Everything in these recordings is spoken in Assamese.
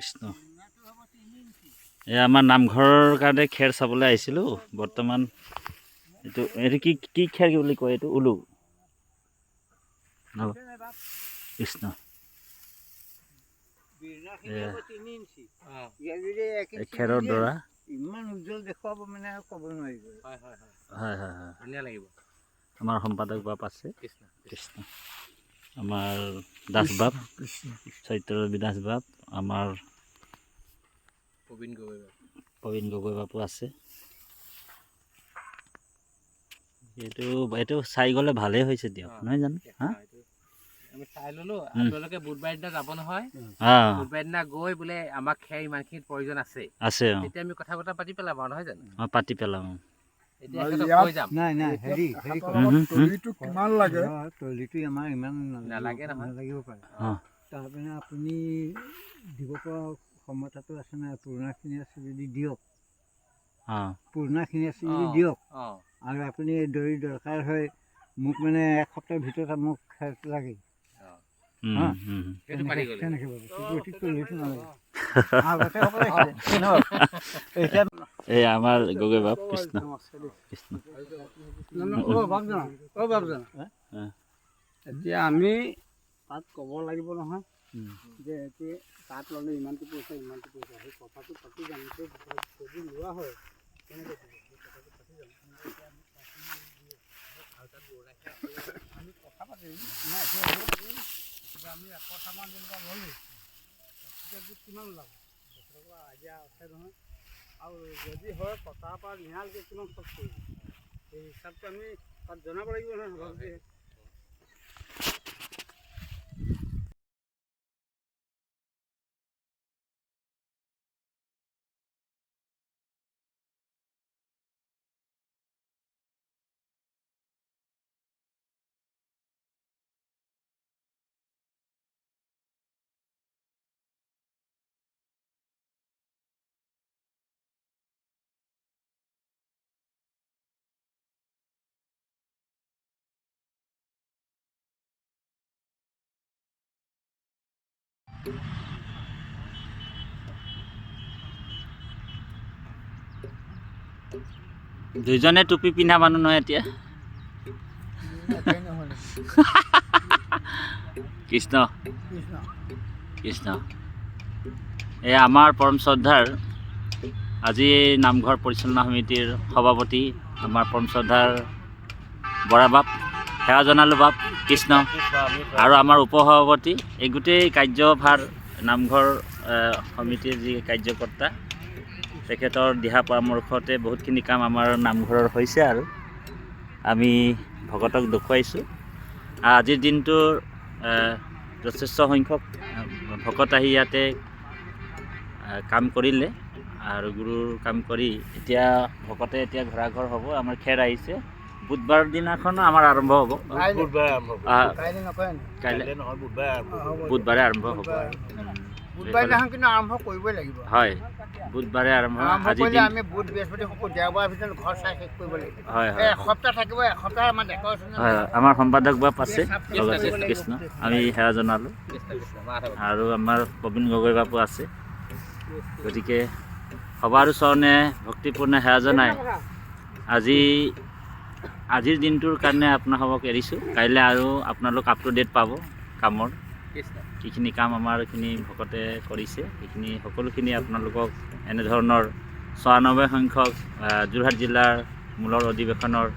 কৃষ্ণ আমাৰ নামঘৰৰ কাৰণে খেৰ চাবলৈ আহিছিলোঁ বৰ্তমান এইটো কি খেৰ কি বুলি কয় এইটো উলু কৃষ্ণ খেৰৰ দৰা ইমান উজ্জ্বল দেখুৱাব মানে ক'ব নোৱাৰিব হয় ধুনীয়া লাগিব আমাৰ সম্পাদক বাপ আছে কৃষ্ণ আমাৰ দাস বাপ চৈত্ৰ বিদাস বাপ আমাৰ প্ৰবীণ গগৈ বাপু আছে এইটো চাই গ'লে ভালেই হৈছে দিয়ক নহয় জানো আমি চাই ল'লো আপোনালোকে বুধবাৰ দিনা যাব নহয় বুধবাৰ দিনা গৈ বোলে আমাক খেৰ ইমানখিনি প্ৰয়োজন আছে তেতিয়া আমি কথা বতৰা পাতি পেলাম নহয় জানো পাতি পেলাম তলিটো কিমান লাগে তলিটো আমাৰ ইমান নালাগে নালাগিব পাৰে তাৰপিছত আপুনি দিব পৰা ক্ষমতাটো আছে নাই পুৰণাখিনি আছে যদি দিয়ক পুৰণাখিনি আছে যদি দিয়ক আৰু আপুনি দৰি দৰকাৰ হয় মোক মানে এসপ্তাহৰ ভিতৰত মোক খেৰটো লাগে এই আমাৰ গগৈ বাপ কৃষ্ণ এতিয়া আমি তাত ক'ব লাগিব নহয় যে এতিয়া তাত ল'লে ইমানটো পইচা সেই কথাটো পাতি যাম যদি লোৱা হয় কেনেকৈ কথাটো পাতি যাম আমি কথা পাতিম আমি 100টামান যেনিবা ল'লোঁ কিমান ওলাব আইডিয়া আছে নহয় আৰু যদি হয় কটাৰ পৰা নিয়ালৈকে কিমান খৰচ কৰিব সেই হিচাপটো আমি তাত জনাব লাগিব নহয় দুইজনে টুপি পিন্ধা মানুহ নহয় এতিয়া কৃষ্ণ কৃষ্ণ এই আমাৰ পৰম শ্ৰদ্ধাৰ আজি নামঘৰ পৰিচালনা সমিতিৰ সভাপতি আমাৰ পৰম শ্ৰদ্ধাৰ বৰা বাপ সেৱা জনালোঁ বাপ কৃষ্ণ আৰু আমাৰ উপসভাপতি এই গোটেই কাৰ্যভাৰ নামঘৰ সমিতিৰ যি কাৰ্যকৰ্তা তেখেতৰ দিহা পৰামৰ্শতে বহুতখিনি কাম আমাৰ নামঘৰৰ হৈছে আৰু আমি ভকতক দেখুৱাইছোঁ আজিৰ দিনটোৰ যথেষ্ট সংখ্যক ভকত আহি ইয়াতে কাম কৰিলে আৰু গুৰুৰ কাম কৰি এতিয়া ভকতে এতিয়া ঘৰা-ঘৰ হ'ব আমাৰ খেৰ আহিছে বুধবাৰ দিনাখন আমাৰ আৰম্ভ হ'ব বুধবাৰে আৰম্ভ হ'ব কিন্তু আৰম্ভ কৰিবই লাগিব হয় বুধবাৰে আৰম্ভ আজি আমি বুধ বৃহস্পতি দেওবাৰৰ ভিতৰত ঘৰ চাই শেষ কৰিব লাগিব এসপ্তাহ থাকিব এসপ্তাহ আমাৰ ডেকৰেশ্যন হয় আমাৰ সম্পাদক বাপ আছে লগতে কৃষ্ণ আমি সেৱা জনালোঁ আৰু আমাৰ প্ৰবীণ গগৈ বাপু আছে গতিকে সবাৰ ওচৰণে ভক্তিপূৰ্ণ সেৱা জনাই আজিৰ দিনটোৰ কাৰণে আপোনালোকক এৰিছোঁ কাইলৈ আৰু আপোনালোক আপ টু ডেট পাব কামৰ যিখিনি কাম আমাৰ এইখিনি ভকতে কৰিছে সেইখিনি সকলোখিনি আপোনালোকক এনেধৰণৰ ৯৪ সংখ্যক যোৰহাট জিলাৰ মূলৰ অধিৱেশনৰ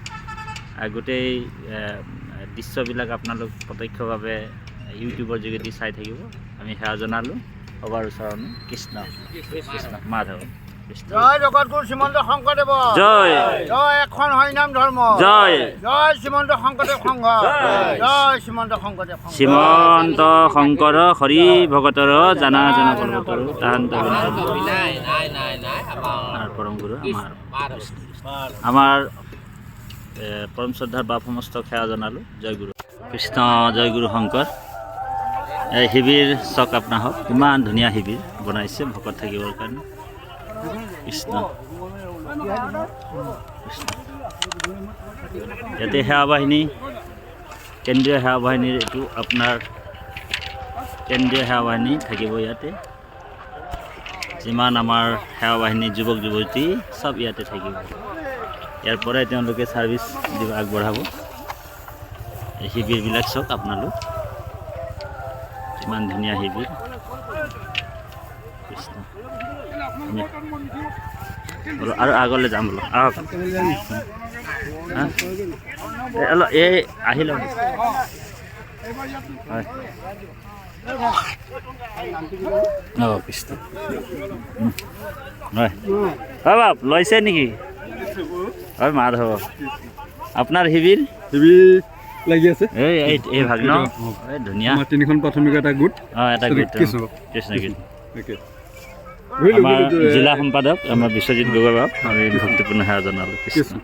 গোটেই দৃশ্যবিলাক আপোনালোক প্ৰত্যক্ষভাৱে ইউটিউবৰ যোগেদি চাই থাকিব আমি সেৱা জনালোঁ সবাৰ ওচৰণে কৃষ্ণ কৃষ্ণ মাধৱ জয় জগতগুৰু শ্ৰীমন্ত শংকৰদেৱ জয় জয় এখন হৰিনাম ধৰ্ম জয় জয় শ্ৰীমন্ত শংকৰদেৱ সংঘ জয় শ্ৰীমন্ত শংকৰদেৱ শ্ৰীমন্ত শংকৰ হৰি ভকতৰ জানা জনা পৰ্বতৰ তাহান্ত পৰম গুৰু আমাৰ পৰম শ্ৰদ্ধাৰ বাপ সমস্ত সেৱা জনালোঁ জয় গুৰু কৃষ্ণ জয় গুৰু শংকৰ এই শিবিৰ চক আপোনাৰ হওক ইমান ধুনীয়া শিবিৰ বনাইছে ভকত থাকিবৰ কাৰণে কৃষ্ণ ইয়াতে সেৱা বাহিনী কেন্দ্ৰীয় সেৱা বাহিনীৰ এইটো আপোনাৰ কেন্দ্ৰীয় সেৱা বাহিনী থাকিব ইয়াতে যিমান আমাৰ সেৱা বাহিনীৰ যুৱক যুৱতী চব ইয়াতে থাকিব। ইয়াৰ পৰাই তেওঁলোকে ছাৰ্ভিচ দিব আগবঢ়াব। এই শিবিৰবিলাক চাওক আপোনালোক, ইমান ধুনীয়া শিবিৰ। কৃষ্ণ, আৰু আগলৈ যাম বোলো, আহক। এই আহি লওক। হয়, অঁ কৃষ্ণ। হয় হয় বাপ লৈছে নেকি? হয় মাধৱ, আপোনাৰ শিবিৰ লাগি আছে এই ভাগ ন? ধুনীয়া, তিনিখন প্ৰাথমিক এটা গোট। অঁ এটা গোট কৃষ্ণ গীত। আমাৰ জিলা সম্পাদক আমাৰ বিশ্বজিৎ গগৈ বাবু, আমি ভক্তিপূৰ্ণ সেৱা জনালোঁ। কৃষ্ণ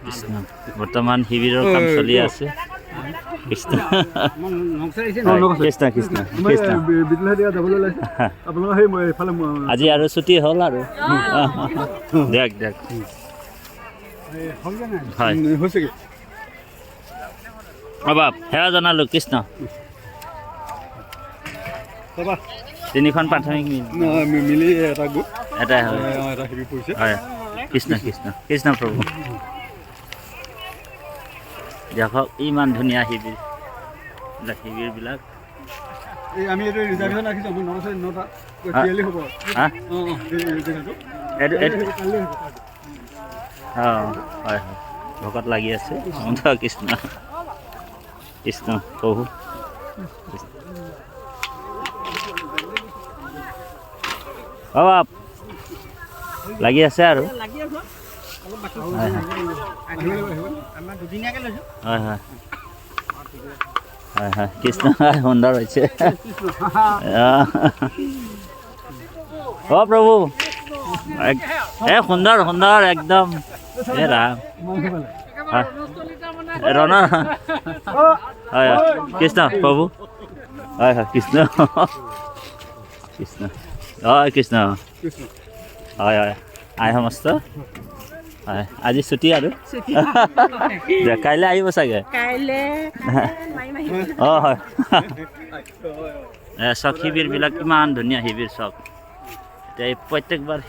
কৃষ্ণ। বৰ্তমান শিবিৰৰ কাম চলি আছে। কৃষ্ণ কৃষ্ণ কৃষ্ণ কৃষ্ণ। আজি আৰু ছুটি হ'ল আৰু দিয়ক দিয়ক। হয় বাপ সেৱা জনালোঁ। কৃষ্ণ। তিনিখন প্ৰাথমিক মিলি এটা গোট, এটাই হয়। এটা শিবিৰ পৰিছে। হয় কৃষ্ণ কৃষ্ণ কৃষ্ণ প্ৰভু। দেখক ইমান ধুনীয়া শিবিৰ, শিবিৰবিলাক। এই আমি এইটো ৰিজাৰ্ভেশ্যন ৰাখিছোঁ, আমাৰ 9:09 তিনিআলি হ'ব। হা এইটো অঁ হয় হয়, ভকত লাগি আছে। কৃষ্ণ কৃষ্ণ প্ৰভু। অঁ বাপ লাগি আছে আৰু। হয় হয় হয় হয় হয় হয়। কৃষ্ণ সুন্দৰ হৈছে। অঁ প্ৰভু সুন্দৰ সুন্দৰ একদম। ৰাম ৰণ। হয় হয় কৃষ্ণ প্ৰভু। হয় হয় কৃষ্ণ কৃষ্ণ। হয় কৃষ্ণ। হয় হয় আই সমস্ত। হয় আজি ছুটি আৰু কাইলৈ আহিব চাগে। অঁ হয় চাওক শিবিৰবিলাক কিমান ধুনীয়া শিবিৰ চাওক। এতিয়া এই প্ৰত্যেকবাৰ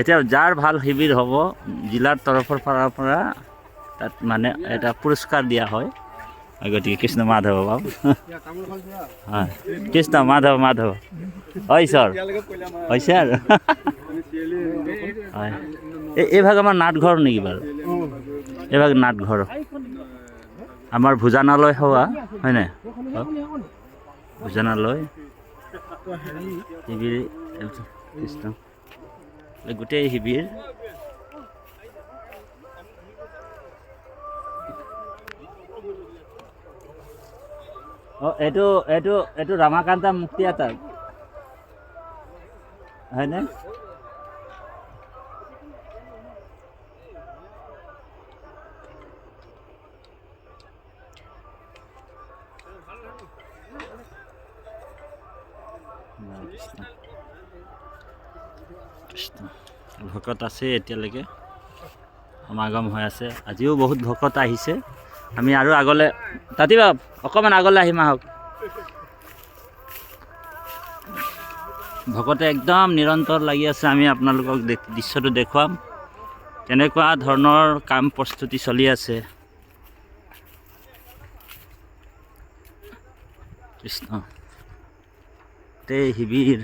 এতিয়া যাৰ ভাল শিবিৰ হ'ব জিলাৰ তৰফৰ পৰা তাত মানে এটা পুৰস্কাৰ দিয়া হয়। গতিকে কৃষ্ণ মাধৱ বাবু। হয় কৃষ্ণ মাধৱ মাধৱ হয় ছাৰ হৈছে আৰু। হয় এইভাগ আমাৰ নাটঘৰ নেকি বাৰু? এইভাগ নাটঘৰ আমাৰ ভোজনালয় সেৱা হয়নে? ভোজনালয় শিবিৰ কৃষ্ণ গোটেই শিবিৰ। অঁ এইটো এইটো এইটো ৰামাকান্ত মুক্তি আতাৰ হয়নে? ভকত আছে এতিয়ালৈকে সমাগম হৈ আছে। আজিও বহুত ভকত আহিছে। আমি আৰু আগলৈ তাতিবা অকণমান আগলৈ আহিম আহক। ভকতে একদম নিৰন্তৰ লাগি আছে। আমি আপোনালোকক দৃশ্যটো দেখুৱাম কেনেকুৱা ধৰণৰ কাম প্ৰস্তুতি চলি আছে। কৃষ্ণ গোটেই শিবিৰ।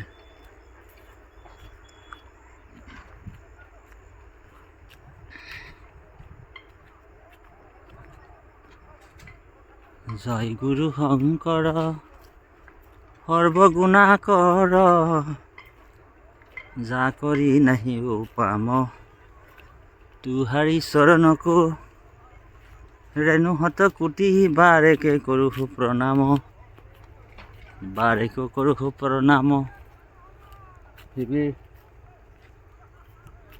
জয় গুৰু শংকৰ সৰ্বগুণাকৰ যা কৰি নাহি উপাম তুহাৰি চৰণকো ৰেণুহত কোটি বাৰেকে কৰোঁ প্ৰণাম বাৰেকে কৰোঁ প্ৰণাম। শিবিৰ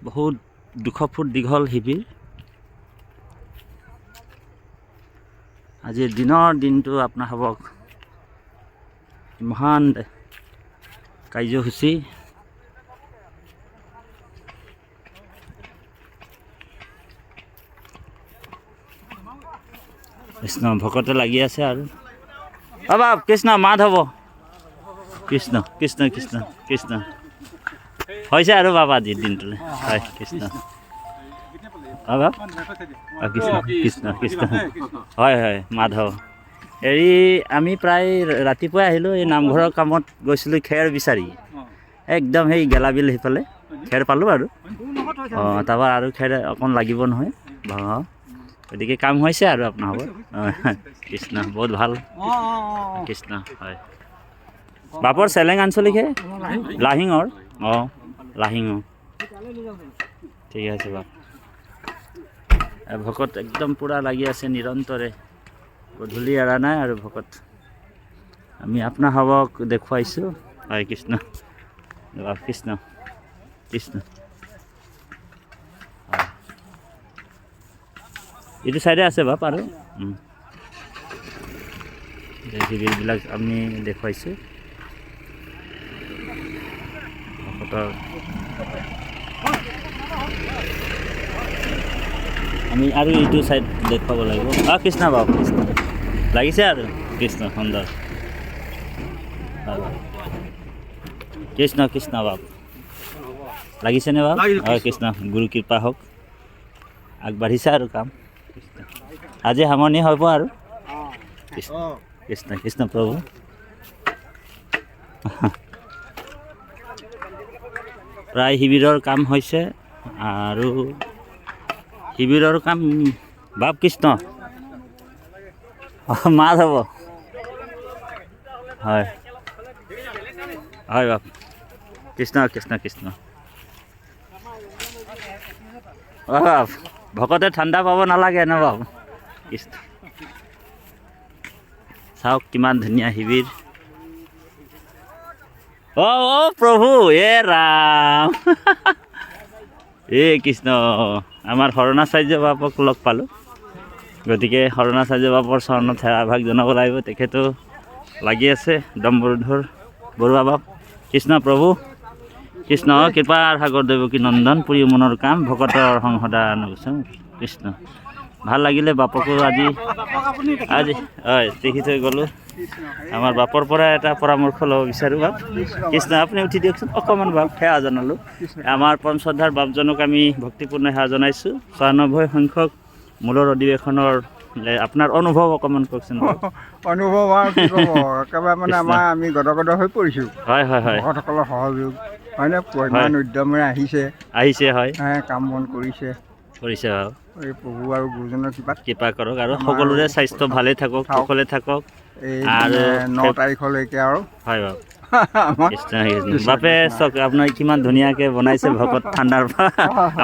বহুত 200 ফুট দীঘল শিবিৰ। আজিৰ দিনটো আপোনাৰ হ'ব মহান কাৰ্যসূচী। কৃষ্ণ ভকতে লাগি আছে আৰু বাপ কৃষ্ণ মাধৱ কৃষ্ণ কৃষ্ণ কৃষ্ণ কৃষ্ণ হৈছে আৰু বাবা আজিৰ দিনটোলৈ হয় কৃষ্ণ বাবা কৃষ্ণ কৃষ্ণ কৃষ্ণ হয় হয় মাধৱ হেৰি আমি প্ৰায় ৰাতিপুৱাই আহিলোঁ এই নামঘৰৰ কামত গৈছিলোঁ খেৰ বিচাৰি একদম সেই গেলাবিল সেইফালে খেৰ পালোঁ আৰু অঁ তাৰপৰা আৰু খেৰ অকণ লাগিব নহয় গতিকে কাম হৈছে আৰু আপোনাৰ হ'ব কৃষ্ণ বহুত ভাল কৃষ্ণ হয় বাপৰ চেলেং আঞ্চলিকহে লাহিঙৰ অঁ লাহিঙৰ ঠিক আছে বাপ ভকত একদম পূৰা লাগি আছে নিৰন্তৰে গধূলি এৰা নাই আৰু ভকত আমি আপোনাৰ সেৱক দেখুৱাইছোঁ হয় কৃষ্ণ বাপ কৃষ্ণ কৃষ্ণ হয় এইটো চাইডে আছে বাপ আৰু শিবিৰবিলাক আমি দেখুৱাইছোঁ ভকতৰ আমি আৰু এইটো চাইড দেখুৱাব লাগিব কৃষ্ণ বাপ কৃষ্ণ লাগিছে আৰু কৃষ্ণ সুন্দৰ কৃষ্ণ কৃষ্ণ বাপ লাগিছেনে বাপ হয় কৃষ্ণ গুৰু কৃপা হওক আগবাঢ়িছে আৰু কাম আজি সামৰণি হ'ব আৰু কৃষ্ণ কৃষ্ণ কৃষ্ণ প্ৰভু প্ৰায় শিবিৰৰ কাম হৈছে আৰু শিবিৰৰ কাম বাপ কৃষ্ণ মাছ হ'ব হয় হয় বাপ কৃষ্ণ কৃষ্ণ কৃষ্ণ বাপ ভকতে ঠাণ্ডা পাব নালাগে ন বাপ কৃষ্ণ চাওক কিমান ধুনীয়া শিবিৰ অ' প্ৰভু এ ৰাম এই কৃষ্ণ আমাৰ শৰণাচাৰ্য বাপক লগ পালোঁ গতিকে শৰণাচাৰ্য বাপৰ চৰণত সেৱাভাগ জনাব লাগিব তেখেতো লাগি আছে দম্বৰুধৰ বৰুৱা বাপ কৃষ্ণ প্ৰভু কৃষ্ণ কৃপাৰ সাগৰ দেৱকী নন্দন পুৰী মনৰ কাম ভকতৰ সংসদা নগোচাম কৃষ্ণ ভাল লাগিলে বাপকো আজি হয় দেখি থৈ গ'লোঁ আমাৰ বাপৰ পৰা এটা পৰামৰ্শ ল'ব বিচাৰোঁ বাপ কৃষ্ণ আপুনি উঠি দিয়কচোন অকণমান বাপ সেৱা জনালোঁ আমাৰ পৰম শ্ৰদ্ধাৰ বাপজনক আমি ভক্তিপূৰ্ণ সেৱা জনাইছোঁ ৯৪ সংখ্যক মূলৰ অধিৱেশনৰ আপোনাৰ অনুভৱ অকণমান কওকচোন অনুভৱ আৰু কি ক'ব একেবাৰে মানে আমাৰ আমি গদগদ হৈ পৰিছোঁ হয় হয় হয় ভকতসকলৰ সহযোগ হয়নে ইমান উদ্যমেৰে আহিছে হয় কাম বন কৰিছে বাৰু এই প্ৰভু আৰু গুৰুজনৰ কৃপা কৰক আৰু সকলোৰে স্বাস্থ্য ভালে থাকক কুশলে থাকক আৰু 9 তাৰিখলৈকে আৰু হয় বাৰু বাপে চাওক আপোনাৰ কিমান ধুনীয়াকৈ বনাইছে ভকত ঠাণ্ডাৰ পৰা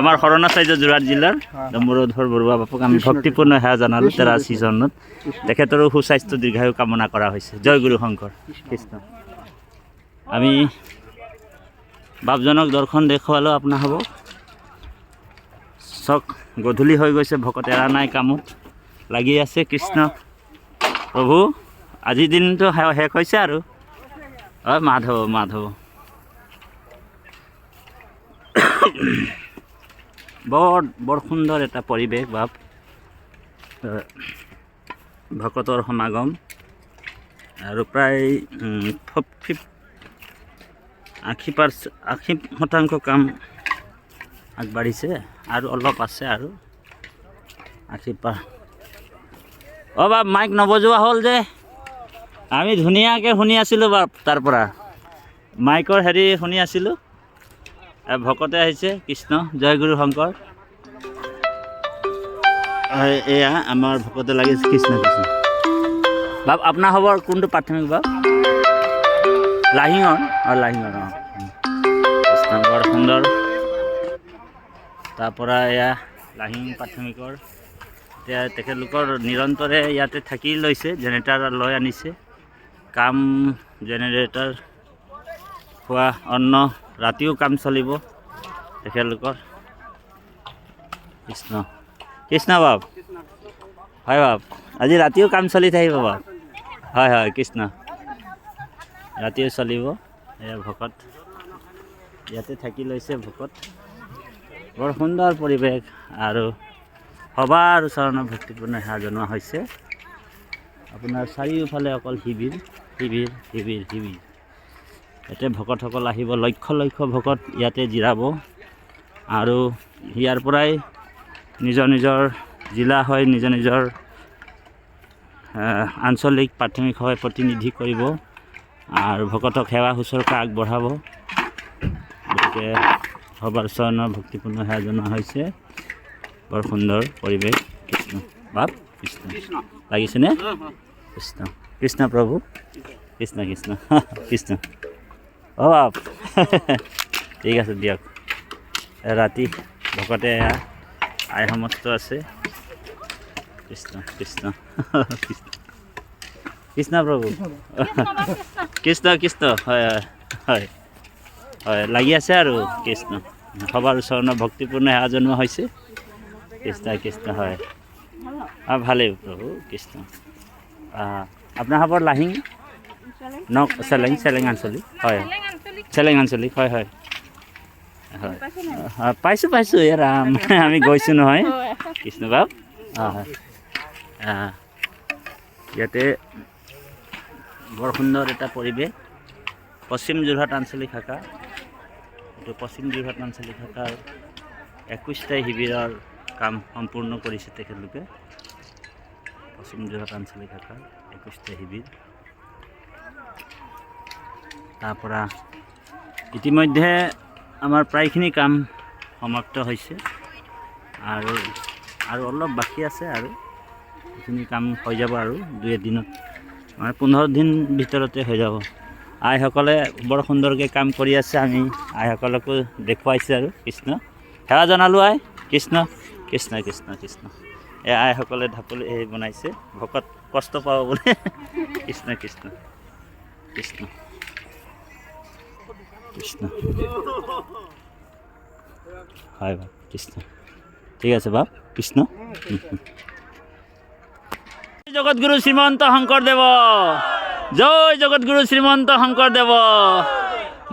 আমাৰ শৰণাচাৰ্য যোৰহাট জিলাৰ দম্বৰুধৰ বৰুৱা বাপক আমি ভক্তিপূৰ্ণ সেৱা জনালোঁ 83 চনত তেখেতৰো সুস্বাস্থ্য দীৰ্ঘায়ু কামনা কৰা হৈছে জয় গুৰু শংকৰ কৃষ্ণ আমি বাপজনক দৰ্শন দেখুৱালোঁ আপোনাৰ হ'ব চক গধূলি হৈ গৈছে ভকত এৰা নাই কামত লাগি আছে কৃষ্ণ প্ৰভু আজিৰ দিনটো শেষ হৈছে আৰু হয় মাধৱ মাধৱ বৰ সুন্দৰ এটা পৰিৱেশ বাপ ভকতৰ সমাগম আৰু প্ৰায় 80% কাম আগবাঢ়িছে আৰু অলপ আছে আৰু 80%। অ' বাপ মাইক নবজোৱা হ'ল যে আমি ধুনীয়াকৈ শুনি আছিলোঁ বাপ তাৰ পৰা মাইকৰ হেৰি শুনি আছিলোঁ ভকতে আহিছে কৃষ্ণ জয় গুৰু শংকৰ এয়া আমাৰ ভকতে লাগিছে কৃষ্ণ কৃষ্ণ বাপ আপোনাৰ খবৰ কোনটো প্ৰাথমিক বাপ লাহিঙৰ লাহিঙৰ কৃষ্ণ বৰ সুন্দৰ তাৰপৰা এয়া লাহিং প্ৰাথমিকৰ এতিয়া তেখেতলোকৰ নিৰন্তৰে ইয়াতে থাকি লৈছে জেনেৰেটাৰ লৈ আনিছে কাম জেনেৰেটাৰ খোৱা অন্ন ৰাতিও কাম চলিব তেখেতলোকৰ কৃষ্ণ কৃষ্ণ বাপ হয় বাপ আজি ৰাতিও কাম চলি থাকিব বাপ হয় হয় কৃষ্ণ ৰাতিও চলিব এয়া ভকত ইয়াতে থাকি লৈছে ভকত বৰ সুন্দৰ পৰিৱেশ আৰু সবাৰ চৰণৰ ভক্তিপূৰ্ণ সেৱা জনোৱা হৈছে আপোনাৰ চাৰিওফালে অকল শিবিৰ শিবিৰ শিবিৰ শিবিৰ ইয়াতে ভকতসকল আহিব, লক্ষ লক্ষ ভকত ইয়াতে জিৰাব আৰু ইয়াৰ পৰাই নিজৰ নিজৰ জিলা হয় নিজৰ নিজৰ আঞ্চলিক প্ৰাথমিকভাৱে প্ৰতিনিধি কৰিব আৰু ভকতক সেৱা শুশ্ৰূষা আগবঢ়াব। গতিকে সবাৰ চৰণৰ ভক্তিপূৰ্ণ সেৱা জনোৱা হৈছে। বৰ সুন্দৰ পৰিৱেশ। কৃষ্ণ বাপ কৃষ্ণ লাগিছেনে? কৃষ্ণ কৃষ্ণ প্ৰভু কৃষ্ণ কৃষ্ণ কৃষ্ণ অ' বাপ ঠিক আছে দিয়ক। ৰাতি ভকতে আই সমস্ত আছে। কৃষ্ণ কৃষ্ণ কৃষ্ণ কৃষ্ণ প্ৰভু কৃষ্ণ কৃষ্ণ হয় হয় হয় হয় লাগি আছে আৰু কৃষ্ণ সবাৰ চৰণৰ ভক্তিপূৰ্ণ সেৱা জনোৱা হৈছে। কৃষ্ণ কৃষ্ণ হয় ভালেই প্ৰভু কৃষ্ণ। আপোনাৰ খবৰ লাহিং ন চেলেং চেলেং আঞ্চলিক হয় চেলেং আঞ্চলিক হয় হয় হয় পাইছোঁ পাইছোঁ এই ৰাম আমি গৈছোঁ নহয় কৃষ্ণ বাপ। হয় ইয়াতে বৰ সুন্দৰ এটা পৰিৱেশ। পশ্চিম যোৰহাট আঞ্চলিক শাখা এইটো পশ্চিম যোৰহাট আঞ্চলিক শাখাৰ 21টা শিবিৰৰ কাম সম্পূৰ্ণ কৰিছে তেখেতলোকে। পশ্চিম যোৰহাট আঞ্চলিক শাখাৰ 21টা শিবিৰ তাৰপৰা ইতিমধ্যে আমাৰ প্ৰায়খিনি কাম সমাপ্ত হৈছে আৰু অলপ বাকী আছে আৰু এইখিনি কাম হৈ যাব আৰু 2 এদিনত মানে 15 দিন ভিতৰতে হৈ যাব। আইসকলে বৰ সুন্দৰকৈ কাম কৰি আছে। আমি আইসকলকো দেখুৱাইছোঁ আৰু কৃষ্ণ সেৱা জনালোঁ আই কৃষ্ণ কৃষ্ণ কৃষ্ণ কৃষ্ণ। এই আইসকলে ঢাপলি বনাইছে ভকত কষ্ট পাব বোলে। কৃষ্ণ কৃষ্ণ কৃষ্ণ কৃষ্ণ হয় বাপ কৃষ্ণ ঠিক আছে বাপ কৃষ্ণ। জগতগুৰু শ্ৰীমন্ত শংকৰদেৱ জয় জগতগুৰু শ্ৰীমন্ত শংকৰদেৱ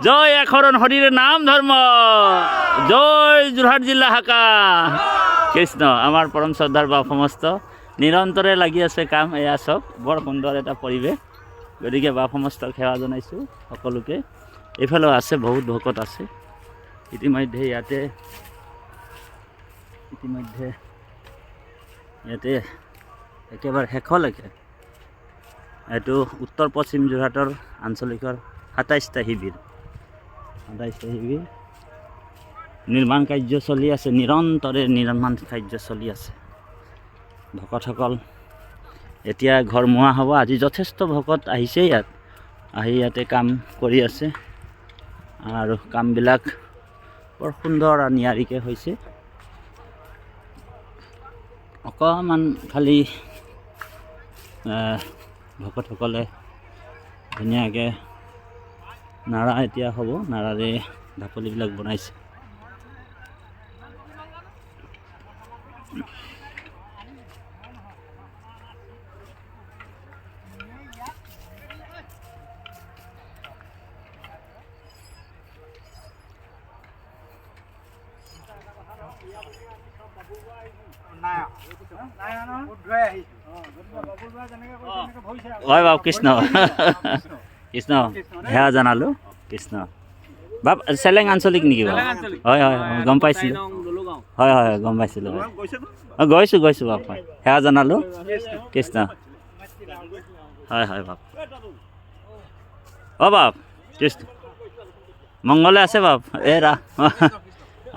জয় এশৰণ হৰিৰ নাম ধৰ্ম জয় যোৰহাট জিলা শাখা কৃষ্ণ। আমাৰ পৰম শ্ৰদ্ধাৰ বাপ সমস্ত নিৰন্তৰে লাগি আছে কাম। এয়া চব বৰ সুন্দৰ এটা পৰিৱেশ। গতিকে বাপ সমস্তক সেৱা জনাইছোঁ সকলোকে। এইফালেও আছে বহুত ভকত আছে ইতিমধ্যে ইয়াতে একেবাৰে শেষলৈকে এইটো উত্তৰ পশ্চিম যোৰহাটৰ আঞ্চলিকৰ 27টা শিবিৰ নিৰ্মাণ কাৰ্য চলি আছে। নিৰন্তৰে নিৰ্মাণ কাৰ্য চলি আছে। ভকতসকল এতিয়া ঘৰ মুৱা হ'ব। আজি যথেষ্ট ভকত আহিছে ইয়াত আহি ইয়াতে কাম কৰি আছে আৰু কামবিলাক বৰ সুন্দৰ আৰু নিয়াৰিকৈ হৈছে। অকণমান খালি ভকতসকলে ধুনীয়াকৈ নাৰা এতিয়া হ'ব। নাৰাৰে ঢাপলিবিলাক বনাইছে। হয় বাপ কৃষ্ণ কৃষ্ণ সেৱা জনালোঁ কৃষ্ণ বাপ চেলেং আঞ্চলিক নেকি বাৰু? হয় হয় গম পাইছিলোঁ। হয় হয় গম পাইছিলোঁ। গৈছোঁ বাপ হয় সেৱা জনালোঁ কৃষ্ণ। হয় হয় বাপ অ' বাপ কৃষ্ণ মংগলে আছে বাপ এই ৰা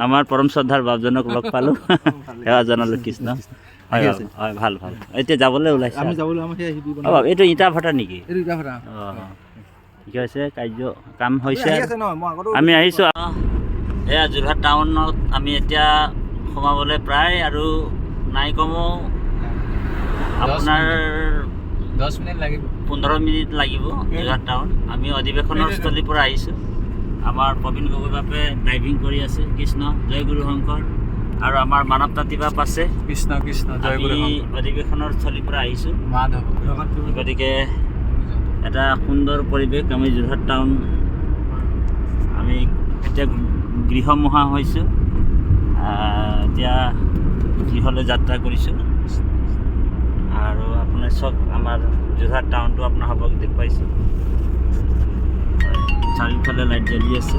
আমাৰ পৰম শ্ৰদ্ধাৰ বাপজনক লগ পালোঁ সেৱা জনালোঁ কৃষ্ণ। হয় হয় ভাল ভাল। এতিয়া যাবলৈ ওলাইছে এইটো ইটা ভাটা নেকি? অঁ ঠিক আছে কাম হৈছে। আমি আহিছোঁ এয়া যোৰহাট টাউনত। আমি এতিয়া সোমাবলৈ প্ৰায় আৰু নাই কমেও আপোনাৰ 10 মিনিট লাগিব 15 মিনিট লাগিব যোৰহাট টাউন। আমি অধিৱেশনৰ স্থলীৰ পৰা আহিছোঁ। আমাৰ প্ৰবীণ গগৈ বাপে ড্ৰাইভিং কৰি আছে। কৃষ্ণ জয় গুৰু শংকৰ আৰু আমাৰ মানৱ তাঁতী বাপ আছে। কৃষ্ণ কৃষ্ণ জয় গুৰু শংকৰ। অধিৱেশনৰ স্থলীৰ পৰা আহিছোঁ। মাধৱ গতিকে এটা সুন্দৰ পৰিৱেশ। আমি যোৰহাট টাউন আমি এতিয়া গৃহমুহা হৈছোঁ। এতিয়া গৃহলৈ যাত্ৰা কৰিছোঁ আৰু আপোনাৰ চব আমাৰ যোৰহাট টাউনটো আপোনাৰ সবক দেখুৱাইছোঁ। চাৰিওফালে লাইট জ্বলি আছে।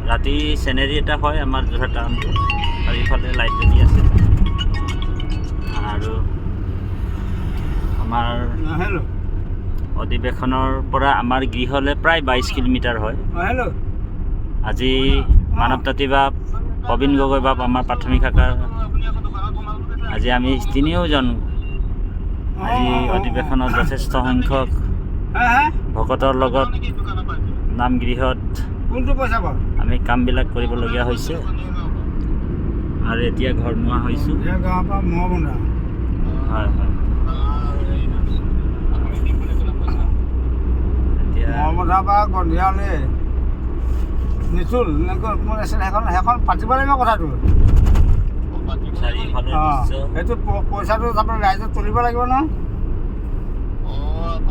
ৰাতি চেনেৰী এটা হয় আমাৰ যোৰহাট টাউনটো, চাৰিওফালে লাইট জ্বলি আছে। আৰু আমাৰ অধিৱেশনৰ পৰা আমাৰ গৃহলৈ প্ৰায় 22 কিলোমিটাৰ হয়। আজি মানৱতাতী বাপ প্ৰবীণ গগৈ বাপ আমাৰ প্ৰাথমিক শাখাৰ আজি আমি তিনিওজন আজি অধিৱেশনত যথেষ্ট সংখ্যক ভকতৰ লগত নামগৃহত আমি কামবিলাক কৰিবলগীয়া হৈছে। আৰু এতিয়া ঘৰ নোৱা হৈছোঁ। হয় হয়, সেইখন পাতিব লাগিব কথাটো। চাৰিওফালৰ দৃশ্য, সেইটো পইচাটো তাৰমানে ৰাইজত তুলিব লাগিব নহয়।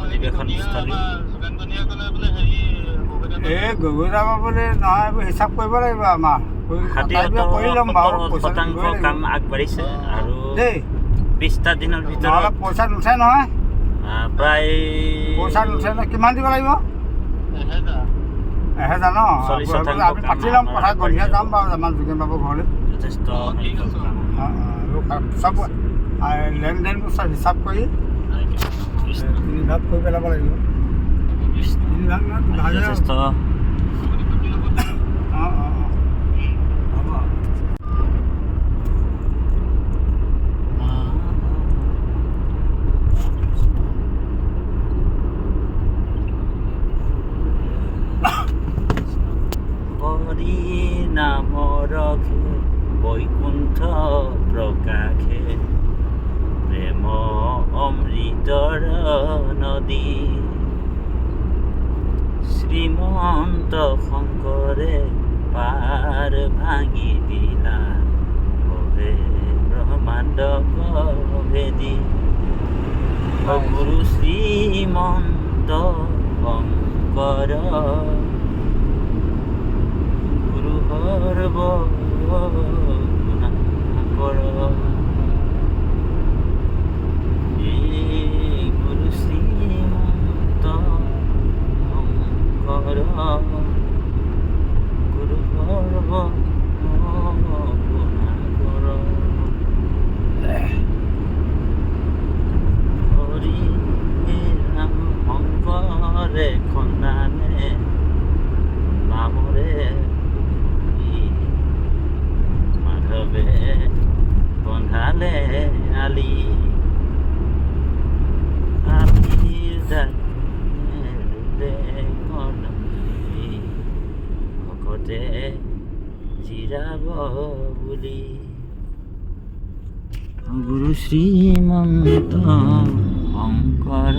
অধিৱেশনস্থলী এই গগৈ যাব বুলি নহয়, এইবোৰ হিচাপ কৰিব লাগিব আমাৰ। কৰি ল'ম বাৰু, 70% কাম আগবাঢ়িছে আৰু দেই 20টা দিনৰ ভিতৰত পইচা নুঠে নহয়, প্ৰায় পইচা নুঠে নহয়। কিমান দিব লাগিব? 1000 ন? 40% আমি পাতি ল'ম কথা, গধূলি যাম বাৰু আমাৰ যোগেন বাবুৰ ঘৰলৈ। যথেষ্ট চব লেনদেনবোৰ চব হিচাপ কৰি 3 ভাগ কৰি পেলাব লাগিব। 3 ভাগ নহয়, 2 ভাগ। যথেষ্ট হৰি নামৰ বৈকুণ্ঠ প্ৰকাশে প্ৰেম অমৃতৰ নদী শ্ৰীমন্ত শংকৰে পাৰ ভাঙি দিলা কহে ব্ৰহ্মাণ্ড ভেদি গুৰু শ্ৰীমন্ত শংকৰ গুৰু সৰ্বগুণাকৰ গুৰু শ্ৰীমন্ত শংকৰ গুৰু সৰ্বগুণাকৰ হৰি ৰাম শংকৰে খন্দানে নামৰে মাধৱে বন্ধালে আলি ভকতে জিৰাব বুলি গুৰু শ্ৰীমন্ত শংকৰ